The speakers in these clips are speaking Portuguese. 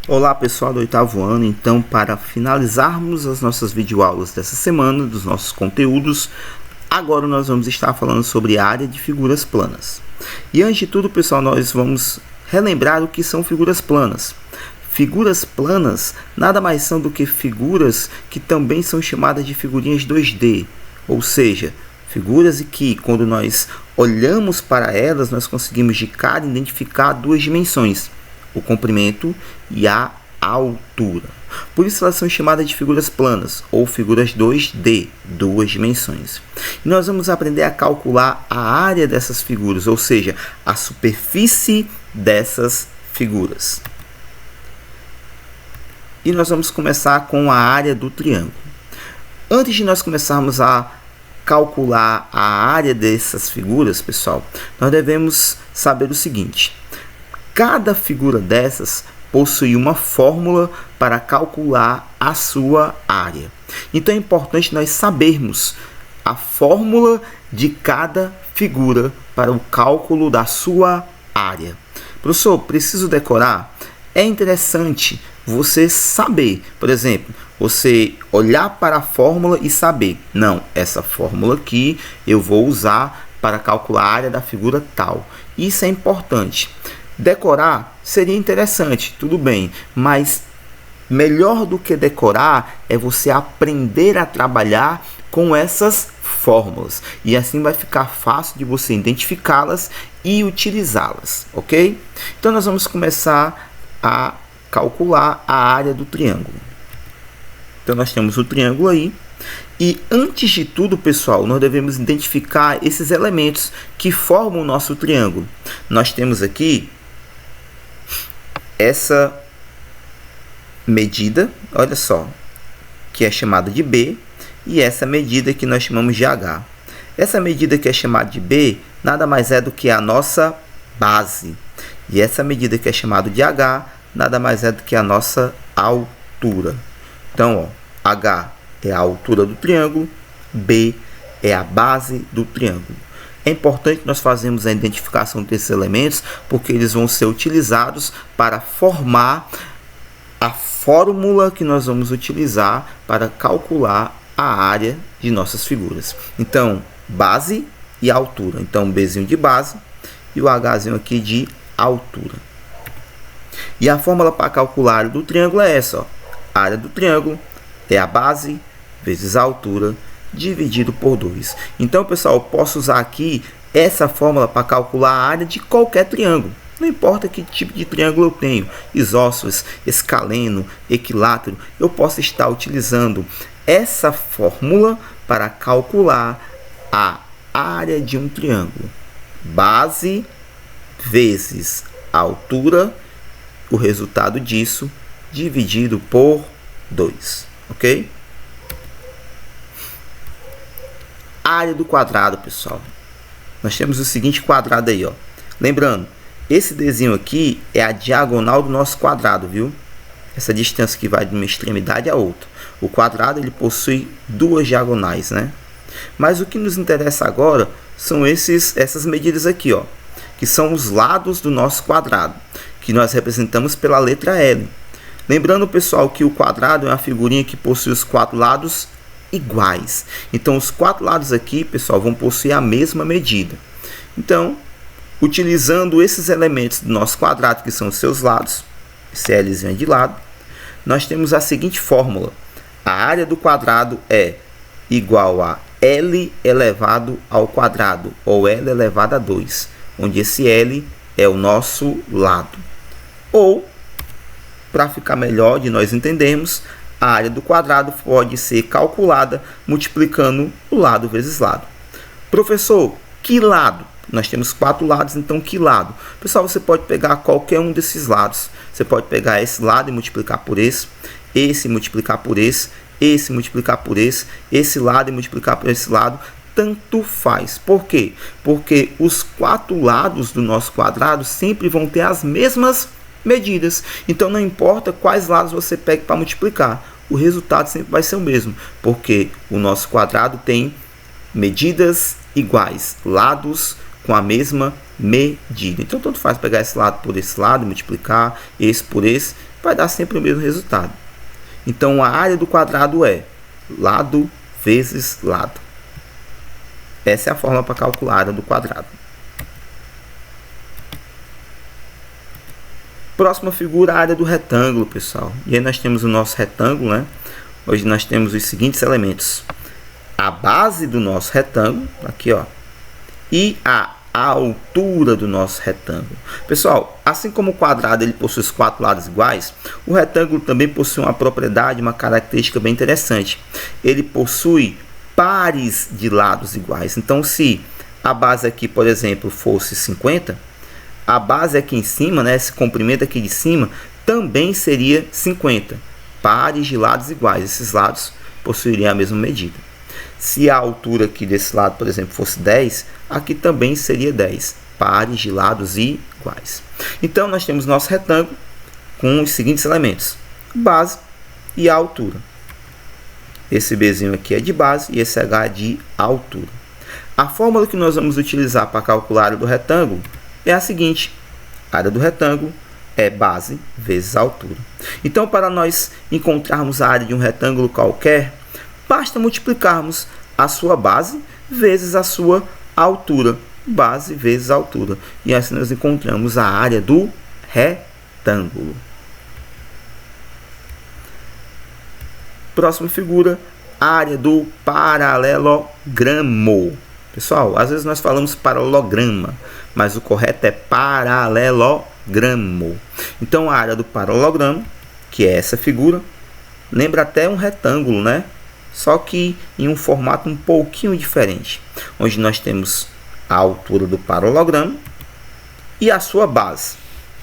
Olá pessoal do oitavo ano, então para finalizarmos as nossas videoaulas dessa semana, dos nossos conteúdos, agora nós vamos estar falando sobre a área de figuras planas. E antes de tudo pessoal, nós vamos relembrar o que são figuras planas. Figuras planas nada mais são do que figuras que também são chamadas de figurinhas 2D, ou seja, figuras em que quando nós olhamos para elas nós conseguimos de cara identificar duas dimensões, o comprimento e a altura. Por isso elas são chamadas de figuras planas ou figuras 2D, duas dimensões. E nós vamos aprender a calcular a área dessas figuras, ou seja, a superfície dessas figuras. E nós vamos começar com a área do triângulo. Antes de nós começarmos a calcular a área dessas figuras, pessoal, nós devemos saber o seguinte: cada figura dessas possui uma fórmula para calcular a sua área. Então é importante nós sabermos a fórmula de cada figura para o cálculo da sua área. Professor, preciso decorar? É interessante você saber, por exemplo, você olhar para a fórmula e saber, não, essa fórmula aqui eu vou usar para calcular a área da figura tal. Isso é importante. Decorar seria interessante, tudo bem, mas melhor do que decorar é você aprender a trabalhar com essas fórmulas. E assim vai ficar fácil de você identificá-las e utilizá-las, ok? Então nós vamos começar a calcular a área do triângulo. Então nós temos o triângulo aí. E antes de tudo, pessoal, nós devemos identificar esses elementos que formam o nosso triângulo. Nós temos aqui essa medida, olha só, que é chamada de B, e essa medida que nós chamamos de H. Essa medida que é chamada de B nada mais é do que a nossa base. E essa medida que é chamada de H nada mais é do que a nossa altura. Então, ó, H é a altura do triângulo, B é a base do triângulo. É importante nós fazermos a identificação desses elementos, porque eles vão ser utilizados para formar a fórmula que nós vamos utilizar para calcular a área de nossas figuras. Então, base e altura. Então, um Bzinho de base e o Hzinho aqui de altura. E a fórmula para calcular a área do triângulo é essa, ó. A área do triângulo é a base vezes a altura dividido por 2. Então, pessoal, eu posso usar aqui essa fórmula para calcular a área de qualquer triângulo. Não importa que tipo de triângulo eu tenho, isósceles, escaleno, equilátero, eu posso estar utilizando essa fórmula para calcular a área de um triângulo. Base vezes altura, o resultado disso dividido por 2, ok? Área do quadrado, pessoal. Nós temos o seguinte quadrado aí, ó. Lembrando, esse Dzinho aqui é a diagonal do nosso quadrado, viu? Essa distância que vai de uma extremidade à outra. O quadrado ele possui duas diagonais, né? Mas o que nos interessa agora são essas medidas aqui, ó, que são os lados do nosso quadrado, que nós representamos pela letra L. Lembrando, pessoal, que o quadrado é uma figurinha que possui os quatro lados iguais. Então, os quatro lados aqui, pessoal, vão possuir a mesma medida. Então, utilizando esses elementos do nosso quadrado, que são os seus lados, esse Lzinho de lado, nós temos a seguinte fórmula. A área do quadrado é igual a L elevado ao quadrado, ou L elevado a 2, onde esse L é o nosso lado. Ou, para ficar melhor de nós entendermos, a área do quadrado pode ser calculada multiplicando o lado vezes lado. Professor, que lado? Nós temos quatro lados, então que lado? Pessoal, você pode pegar qualquer um desses lados. Você pode pegar esse lado e multiplicar por esse multiplicar por esse multiplicar por esse lado e multiplicar por esse lado. Tanto faz. Por quê? Porque os quatro lados do nosso quadrado sempre vão ter as mesmas medidas. Então não importa quais lados você pegue para multiplicar, o resultado sempre vai ser o mesmo, porque o nosso quadrado tem medidas iguais, lados com a mesma medida. Então tanto faz pegar esse lado por esse lado, multiplicar esse por esse vai dar sempre o mesmo resultado. Então a área do quadrado é lado vezes lado. Essa é a fórmula para calcular a área do quadrado. Próxima figura, a área do retângulo, pessoal. E aí nós temos o nosso retângulo, né? Hoje nós temos os seguintes elementos: a base do nosso retângulo, aqui ó, e a altura do nosso retângulo. Pessoal, assim como o quadrado ele possui os 4 lados iguais, o retângulo também possui uma propriedade, uma característica bem interessante. Ele possui pares de lados iguais. Então, se a base aqui, por exemplo, fosse 50, a base aqui em cima, né, esse comprimento aqui de cima, também seria 50. Pares de lados iguais. Esses lados possuiriam a mesma medida. Se a altura aqui desse lado, por exemplo, fosse 10, aqui também seria 10. Pares de lados iguais. Então, nós temos nosso retângulo com os seguintes elementos: base e a altura. Esse Bzinho aqui é de base e esse H é de altura. A fórmula que nós vamos utilizar para calcular a área do retângulo é a seguinte: a área do retângulo é base vezes altura. Então, para nós encontrarmos a área de um retângulo qualquer, basta multiplicarmos a sua base vezes a sua altura. Base vezes altura. E assim nós encontramos a área do retângulo. Próxima figura, a área do paralelogramo. Pessoal, às vezes nós falamos paralelograma, mas o correto é paralelogramo. Então, a área do paralelogramo, que é essa figura, lembra até um retângulo, né? Só que em um formato um pouquinho diferente, onde nós temos a altura do paralelogramo e a sua base.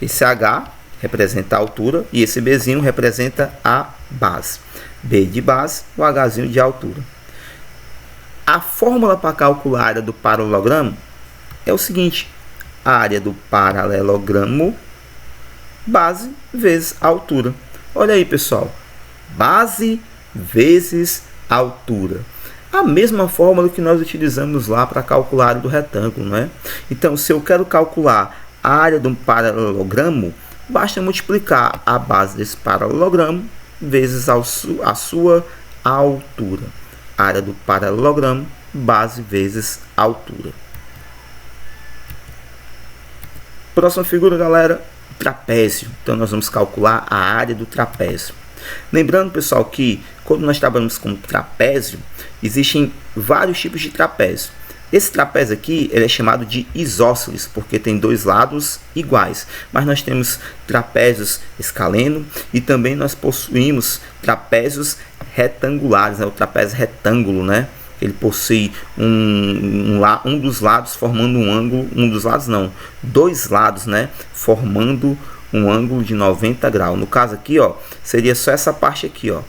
Esse H representa a altura e esse Bzinho representa a base. B de base, o Hzinho de altura. A fórmula para calcular a área do paralelogramo é o seguinte: a área do paralelogramo, base vezes altura. Olha aí, pessoal, base vezes altura. A mesma fórmula que nós utilizamos lá para calcular a área do retângulo, não é? Então, se eu quero calcular a área de um paralelogramo, basta multiplicar a base desse paralelogramo vezes a sua altura. Área do paralelogramo, base vezes altura. Próxima figura, galera, trapézio. Então, nós vamos calcular a área do trapézio. Lembrando, pessoal, que quando nós trabalhamos com trapézio, existem vários tipos de trapézio. Esse trapézio aqui ele é chamado de isósceles, porque tem dois lados iguais. Mas nós temos trapézios escaleno e também nós possuímos trapézios retangulares, né? O trapézio retângulo, né? Ele possui um dos lados formando um ângulo, dois lados, né? Formando um ângulo de 90 graus. No caso aqui, ó, seria só essa parte aqui, ó,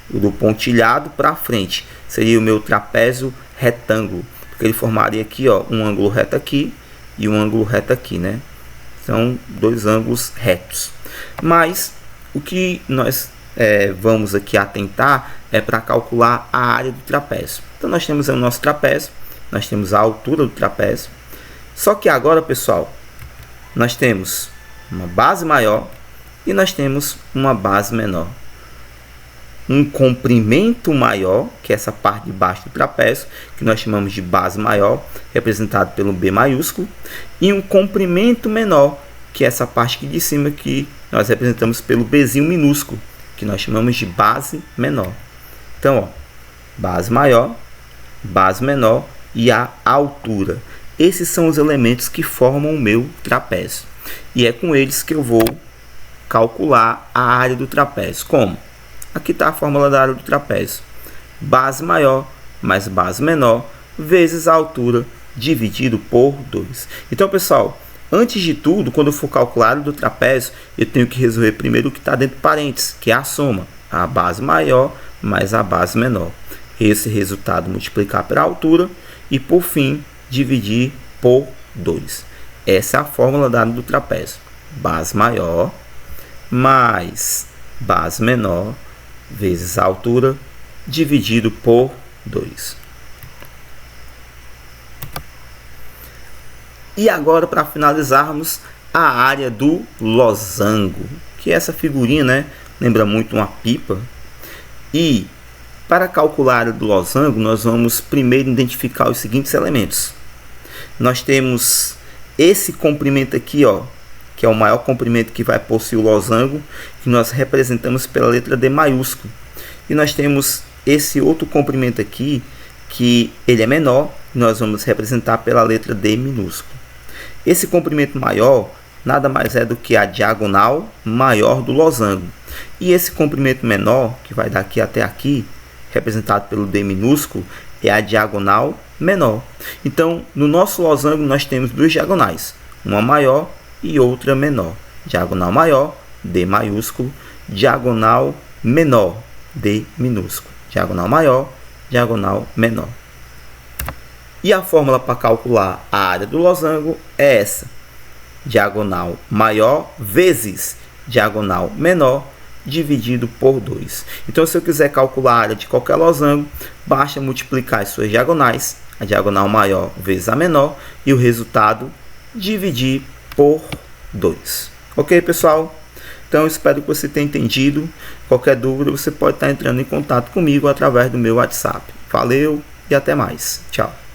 do pontilhado para frente. Seria o meu trapézio retângulo. Porque ele formaria aqui, ó, um ângulo reto aqui e um ângulo reto aqui, né? São dois ângulos retos. Mas o que nós vamos aqui atentar é para calcular a área do trapézio. Então nós temos o nosso trapézio, nós temos a altura do trapézio. Só que agora, pessoal, nós temos uma base maior e nós temos uma base menor. Um comprimento maior, que é essa parte de baixo do trapézio, que nós chamamos de base maior, representado pelo B maiúsculo, e um comprimento menor, que é essa parte aqui de cima, que nós representamos pelo Bzinho minúsculo, que nós chamamos de base menor. Então, ó, base maior, base menor e a altura. Esses são os elementos que formam o meu trapézio. E é com eles que eu vou calcular a área do trapézio. Como? Aqui está a fórmula da área do trapézio. Base maior mais base menor vezes a altura dividido por 2. Então, pessoal, antes de tudo, quando eu for calcular a área do trapézio, eu tenho que resolver primeiro o que está dentro de parênteses, que é a soma. A base maior mais a base menor. Esse resultado multiplicar pela altura e, por fim, dividir por 2. Essa é a fórmula da área do trapézio. Base maior mais base menor vezes a altura dividido por 2. E agora, para finalizarmos, a área do losango. que essa figurinha, né, lembra muito uma pipa. E para calcular a área do losango, nós vamos primeiro identificar os seguintes elementos. Nós temos esse comprimento aqui, ó, que é o maior comprimento que vai possuir o losango, que nós representamos pela letra D maiúsculo. E nós temos esse outro comprimento aqui, que ele é menor, e nós vamos representar pela letra D minúsculo. Esse comprimento maior nada mais é do que a diagonal maior do losango. E esse comprimento menor, que vai daqui até aqui, representado pelo D minúsculo, é a diagonal menor. Então, no nosso losango, nós temos duas diagonais, uma maior e outra menor. Diagonal maior, D maiúsculo, diagonal menor, D minúsculo. Diagonal maior, diagonal menor. E a fórmula para calcular a área do losango é essa: diagonal maior vezes diagonal menor dividido por 2. Então, se eu quiser calcular a área de qualquer losango, basta multiplicar as suas diagonais, a diagonal maior vezes a menor, e o resultado dividir por 2. Ok, pessoal? Então, eu espero que você tenha entendido. Qualquer dúvida, você pode estar entrando em contato comigo através do meu WhatsApp. Valeu e até mais. Tchau.